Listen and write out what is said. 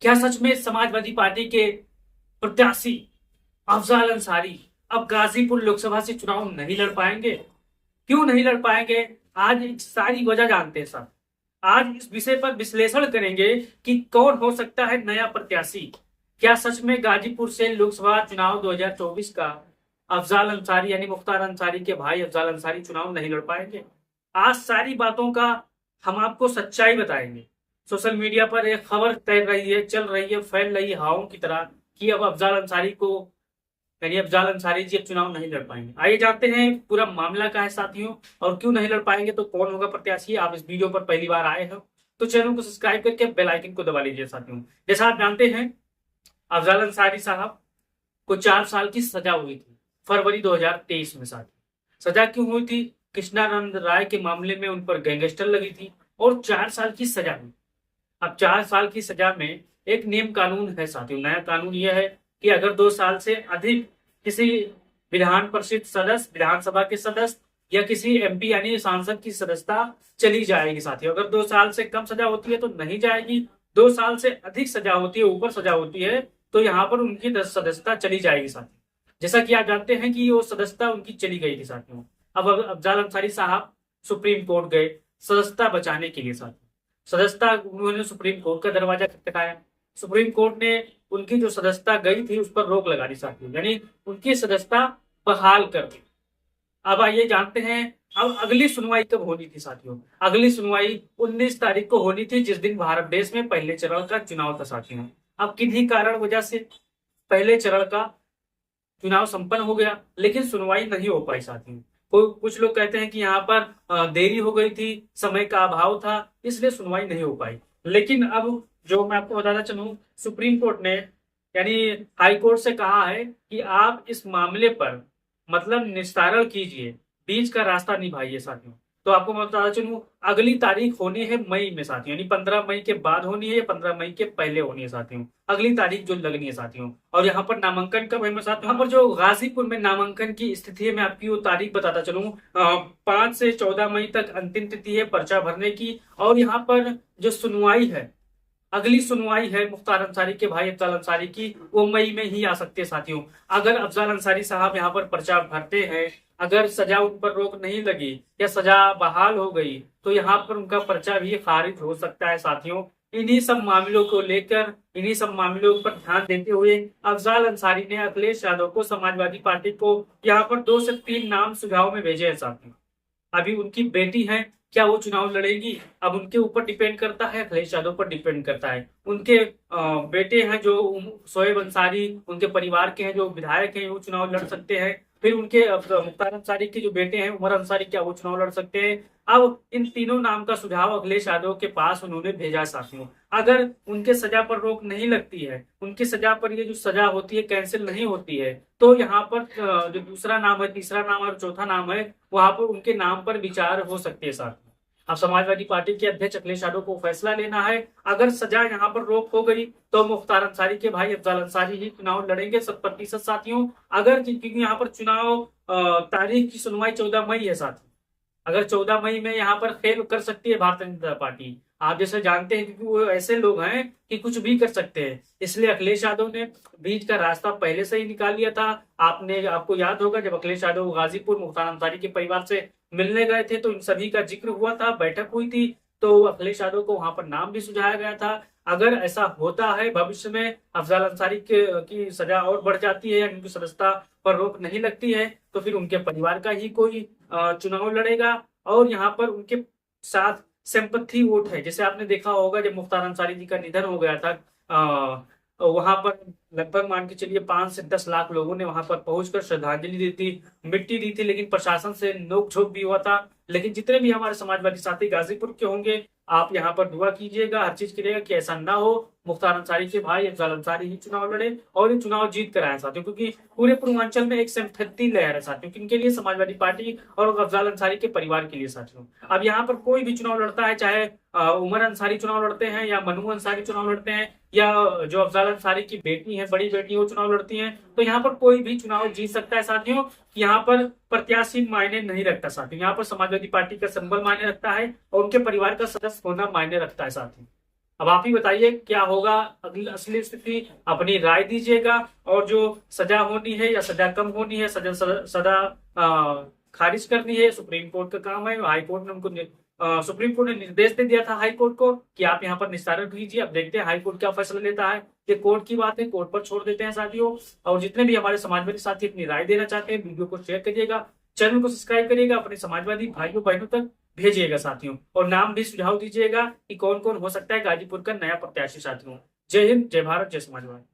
क्या सच में समाजवादी पार्टी के प्रत्याशी अफजल अंसारी अब गाजीपुर लोकसभा से चुनाव नहीं लड़ पाएंगे? क्यों नहीं लड़ पाएंगे? आज एक सारी वजह जानते हैं सब। आज इस विषय पर विश्लेषण करेंगे कि कौन हो सकता है नया प्रत्याशी। क्या सच में गाजीपुर से लोकसभा चुनाव 2024 का अफजल अंसारी यानी मुख्तार अंसारी के भाई अफजल अंसारी चुनाव नहीं लड़ पाएंगे? आज सारी बातों का हम आपको सच्चाई बताएंगे। सोशल मीडिया पर एक खबर तैर रही है, चल रही है, फैल रही है हवाओं की तरह कि अब अफजल अंसारी को यानी अफजल अंसारी जी अब चुनाव नहीं लड़ पाएंगे। आइए जानते हैं पूरा मामला क्या है साथियों, और क्यों नहीं लड़ पाएंगे, तो कौन होगा प्रत्याशी। आप इस वीडियो पर पहली बार आए हो तो चैनल को सब्सक्राइब करके बेल आइकन को दबा लीजिए साथियों। जैसा आप जानते हैं, अफजल अंसारी साहब को 4 साल की सजा हुई थी फरवरी 2023 में। साथियों, सजा क्यों हुई थी? कृष्णानंद राय के मामले में उन पर गैंगस्टर लगी थी और 4 साल की सजा हुई। अब 4 साल की सजा में एक नियम कानून है साथियों। नया कानून यह है कि अगर 2 साल से अधिक किसी विधान परिषद सदस्य, विधानसभा के सदस्य या किसी एमपी यानी सांसद की सदस्यता चली जाएगी साथियों। अगर 2 साल से कम सजा होती है तो नहीं जाएगी, 2 साल से अधिक सजा होती है, ऊपर सजा होती है, तो यहाँ पर उनकी सदस्यता चली जाएगी साथियों। जैसा कि आप जानते हैं कि वो सदस्यता उनकी चली गई थी साथियों। अब अफजल अंसारी साहब सुप्रीम कोर्ट गए सदस्यता बचाने के लिए साथियों। सदस्यता उन्होंने सुप्रीम कोर्ट का दरवाजा खटखटाया। सुप्रीम कोर्ट ने उनकी जो सदस्यता गई थी उस पर रोक लगा दी साथियों, यानी उनकी सदस्यता बहाल कर दी। अब आइए जानते हैं अब अगली सुनवाई कब होनी थी साथियों। अगली सुनवाई 19 तारीख को होनी थी, जिस दिन भारत देश में पहले चरण का चुनाव था साथियों। अब किन्हीं कारण वजह से पहले चरण का चुनाव संपन्न हो गया, लेकिन सुनवाई नहीं हो पाई साथियों। कुछ लोग कहते हैं कि यहाँ पर देरी हो गई थी, समय का अभाव था, इसलिए सुनवाई नहीं हो पाई। लेकिन अब जो मैं आपको बताना चाहूँ, सुप्रीम कोर्ट ने यानी हाई कोर्ट से कहा है कि आप इस मामले पर मतलब निस्तारण कीजिए, बीच का रास्ता निभाइए साथियों। तो आपको मैं बताना चाहूँ, अगली तारीख होनी है मई में साथियों, यानी 15 मई के बाद होनी है या 15 मई के पहले होनी है साथियों, अगली तारीख जो लगनी है साथियों। और यहाँ पर नामांकन कब है साथियों? यहाँ पर जो गाजीपुर में नामांकन की स्थिति है, मैं आपकी वो तारीख बताता चलूँ। 5 से 14 मई तक अंतिम तिथि है पर्चा भरने की। और यहाँ पर जो सुनवाई है, अगली सुनवाई है मुख्तार अंसारी के भाई अफजल अंसारी की, वो मई में ही आ सकते हैं साथियों। अगर अफजल अंसारी साहब यहाँ पर पर्चा भरते हैं, अगर सजा उन पर रोक नहीं लगी या सजा बहाल हो गई, तो यहाँ पर उनका पर्चा भी खारिज हो सकता है साथियों। इन्हीं सब मामलों को लेकर, इन्हीं सब मामलों पर ध्यान देते हुए अफजल अंसारी ने अखिलेश यादव को, समाजवादी पार्टी को यहाँ पर 2 से 3 नाम सुझाव में भेजे हैं साथियों। अभी उनकी बेटी है, क्या वो चुनाव लड़ेगी? अब उनके ऊपर डिपेंड करता है, अखिलेश यादव पर डिपेंड करता है। उनके बेटे हैं जो शोएब अंसारी, उनके परिवार के हैं जो विधायक हैं, वो चुनाव लड़ सकते हैं। फिर उनके मुख्तार अंसारी के जो बेटे हैं उमर अंसारी, क्या वो चुनाव लड़ सकते हैं? अब इन तीनों नाम का सुझाव अखिलेश यादव के पास उन्होंने भेजा साथियों। अगर उनके सजा पर रोक नहीं लगती है, उनकी सजा पर ये जो सजा होती है कैंसिल नहीं होती है, तो यहाँ पर जो दूसरा नाम है, तीसरा नाम और चौथा नाम है, वहां पर उनके नाम पर विचार हो सकते हैं साथियों। अब समाजवादी पार्टी के अध्यक्ष अखिलेश यादव को फैसला लेना है। अगर सजा यहाँ पर रोक हो गई तो मुख्तार अंसारी के भाई अफजल अंसारी ही चुनाव लड़ेंगे 100% साथियों। अगर क्योंकि यहाँ पर चुनाव तारीख की सुनवाई 14 मई है साथियों, अगर 14 मई में यहाँ पर खेल कर सकती है भारतीय जनता पार्टी। आप जैसे जानते हैं क्योंकि वो ऐसे लोग हैं कि कुछ भी कर सकते हैं, इसलिए अखिलेश यादव ने बीच का रास्ता पहले से ही निकाल लिया था। आपको याद होगा जब अखिलेश यादव गाजीपुर मुख्तार अंसारी के परिवार से मिलने गए थे तो इन सभी का जिक्र हुआ था, बैठक हुई थी, तो अखिलेश यादव को वहां पर नाम भी सुझाया गया था। अगर ऐसा होता है भविष्य में अफजल अंसारी की सजा और बढ़ जाती है या उनकी सदस्यता पर रोक नहीं लगती है, तो फिर उनके परिवार का ही कोई चुनाव लड़ेगा। और यहाँ पर उनके साथ सिंपैथी वोट है। जैसे आपने देखा होगा जब मुख्तार अंसारी जी का निधन हो गया था, वहां पर लगभग मान के चलिए 5 से 10 लाख लोगों ने वहां पर पहुंचकर श्रद्धांजलि दी थी, मिट्टी दी थी, लेकिन प्रशासन से नोक झोंक भी हुआ था। लेकिन जितने भी हमारे समाजवादी साथी गाजीपुर के होंगे, आप यहाँ पर दुआ कीजिएगा, हर चीज करिएगा कि ऐसा ना हो, मुख्तार अंसारी के भाई अफजल अंसारी ही चुनाव लड़े और ये चुनाव जीत कर आए साथियों। क्योंकि पूरे पूर्वांचल में एक सिंपैथी लहर है साथियों, किनके लिए? समाजवादी पार्टी और अफजल अंसारी के परिवार के लिए साथियों। अब यहाँ पर कोई भी चुनाव लड़ता है, चाहे उमर अंसारी चुनाव लड़ते हैं या मनु अंसारी चुनाव लड़ते हैं या जो अफजल अंसारी की बेटी है, बड़ी बेटी, वो चुनाव लड़ती हैं, तो यहाँ पर कोई भी चुनाव जीत सकता है साथियों। यहाँ पर प्रत्याशी मायने नहीं रखता साथियों, यहाँ पर समाजवादी पार्टी का सिंबल मायने रखता है और उनके परिवार का सदस्य होना मायने रखता है साथियों। अब आप ही बताइए क्या होगा अगली असली स्थिति, अपनी राय दीजिएगा। और जो सजा होनी है या सजा कम होनी है, सजा सजा, सजा खारिज करनी है, सुप्रीम कोर्ट का काम है। हाई कोर्ट ने उनको सुप्रीम कोर्ट ने निर्देश दे दिया था हाई कोर्ट को कि आप यहाँ पर निस्तारण कीजिए। अब देखते हैं हाई कोर्ट क्या फैसला लेता है। ये कोर्ट की बात है, कोर्ट पर छोड़ देते हैं साथियों। और जितने भी हमारे समाजवादी साथी अपनी राय देना चाहते हैं, वीडियो को शेयर करिएगा, चैनल को सब्सक्राइब करिएगा, अपने समाजवादी भाइयों बहनों तक भेजिएगा साथियों। और नाम भी सुझाव दीजिएगा कि कौन कौन हो सकता है गाजीपुर का नया प्रत्याशी साथियों। जय हिंद, जय भारत, जय समाजवाद।